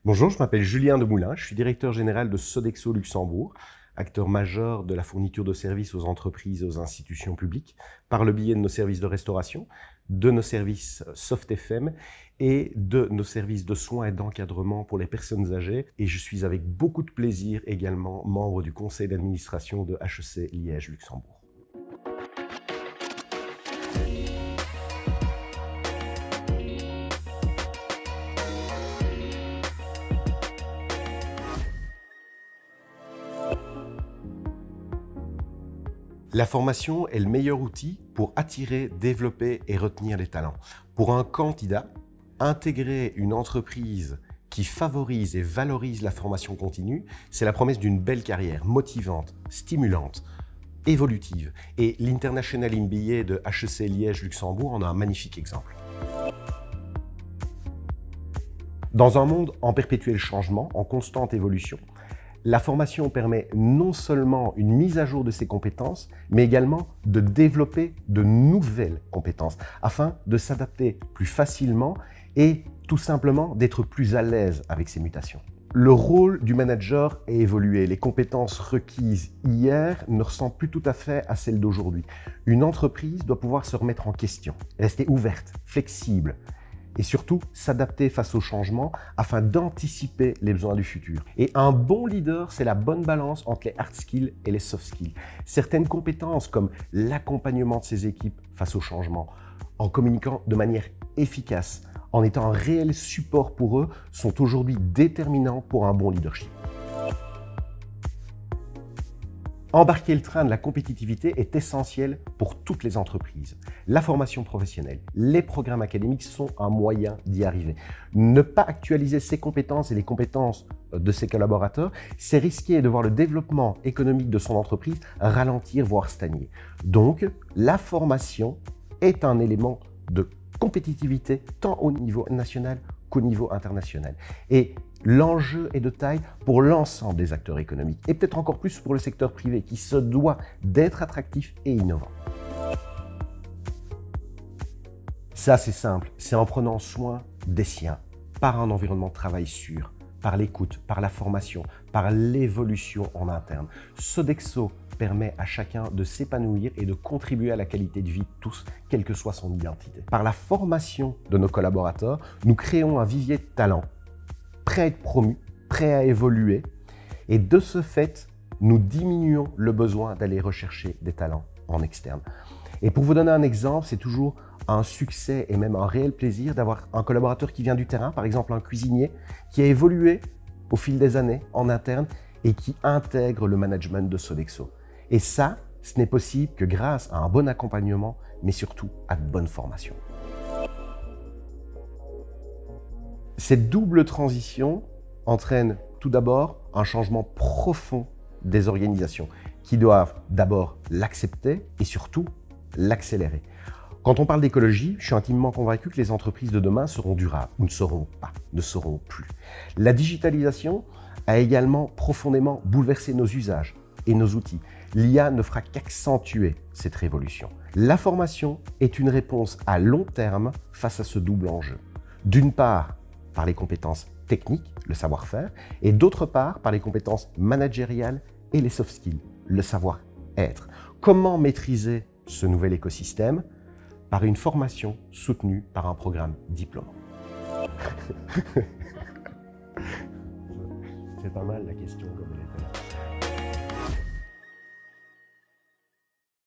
Bonjour, je m'appelle Julien Demoulin, je suis directeur général de Sodexo Luxembourg, acteur majeur de la fourniture de services aux entreprises et aux institutions publiques, par le biais de nos services de restauration, de nos services Soft FM et de nos services de soins et d'encadrement pour les personnes âgées. Et je suis avec beaucoup de plaisir également membre du conseil d'administration de HEC Liège Luxembourg. La formation est le meilleur outil pour attirer, développer et retenir les talents. Pour un candidat, intégrer une entreprise qui favorise et valorise la formation continue, c'est la promesse d'une belle carrière, motivante, stimulante, évolutive. Et l'International MBA de HEC Liège Luxembourg en a un magnifique exemple. Dans un monde en perpétuel changement, en constante évolution, la formation permet non seulement une mise à jour de ses compétences, mais également de développer de nouvelles compétences afin de s'adapter plus facilement et tout simplement d'être plus à l'aise avec ces mutations. Le rôle du manager a évolué. Les compétences requises hier ne ressemblent plus tout à fait à celles d'aujourd'hui. Une entreprise doit pouvoir se remettre en question, rester ouverte, flexible, et surtout s'adapter face aux changements afin d'anticiper les besoins du futur. Et un bon leader, c'est la bonne balance entre les hard skills et les soft skills. Certaines compétences comme l'accompagnement de ses équipes face aux changements, en communiquant de manière efficace, en étant un réel support pour eux, sont aujourd'hui déterminants pour un bon leadership. Embarquer le train de la compétitivité est essentiel pour toutes les entreprises. La formation professionnelle, les programmes académiques sont un moyen d'y arriver. Ne pas actualiser ses compétences et les compétences de ses collaborateurs, c'est risquer de voir le développement économique de son entreprise ralentir, voire stagner. Donc, la formation est un élément de compétitivité tant au niveau national qu'au niveau international. Et l'enjeu est de taille pour l'ensemble des acteurs économiques et peut-être encore plus pour le secteur privé qui se doit d'être attractif et innovant. C'est assez simple, c'est en prenant soin des siens, par un environnement de travail sûr, par l'écoute, par la formation, par l'évolution en interne. Sodexo permet à chacun de s'épanouir et de contribuer à la qualité de vie de tous, quelle que soit son identité. Par la formation de nos collaborateurs, nous créons un vivier de talents, prêt à être promu, prêt à évoluer, et de ce fait, nous diminuons le besoin d'aller rechercher des talents en externe. Et pour vous donner un exemple, c'est toujours un succès et même un réel plaisir d'avoir un collaborateur qui vient du terrain, par exemple un cuisinier, qui a évolué au fil des années en interne et qui intègre le management de Sodexo. Et ça, ce n'est possible que grâce à un bon accompagnement, mais surtout à de bonnes formations. Cette double transition entraîne tout d'abord un changement profond des organisations qui doivent d'abord l'accepter et surtout l'accélérer. Quand on parle d'écologie, je suis intimement convaincu que les entreprises de demain seront durables ou ne seront pas, ne seront plus. La digitalisation a également profondément bouleversé nos usages et nos outils. L'IA ne fera qu'accentuer cette révolution. La formation est une réponse à long terme face à ce double enjeu. D'une part, par les compétences techniques, le savoir-faire, et d'autre part, par les compétences managériales et les soft skills, le savoir-être. Comment maîtriser ce nouvel écosystème? Par une formation soutenue par un programme diplômant. C'est pas mal la question comme elle était.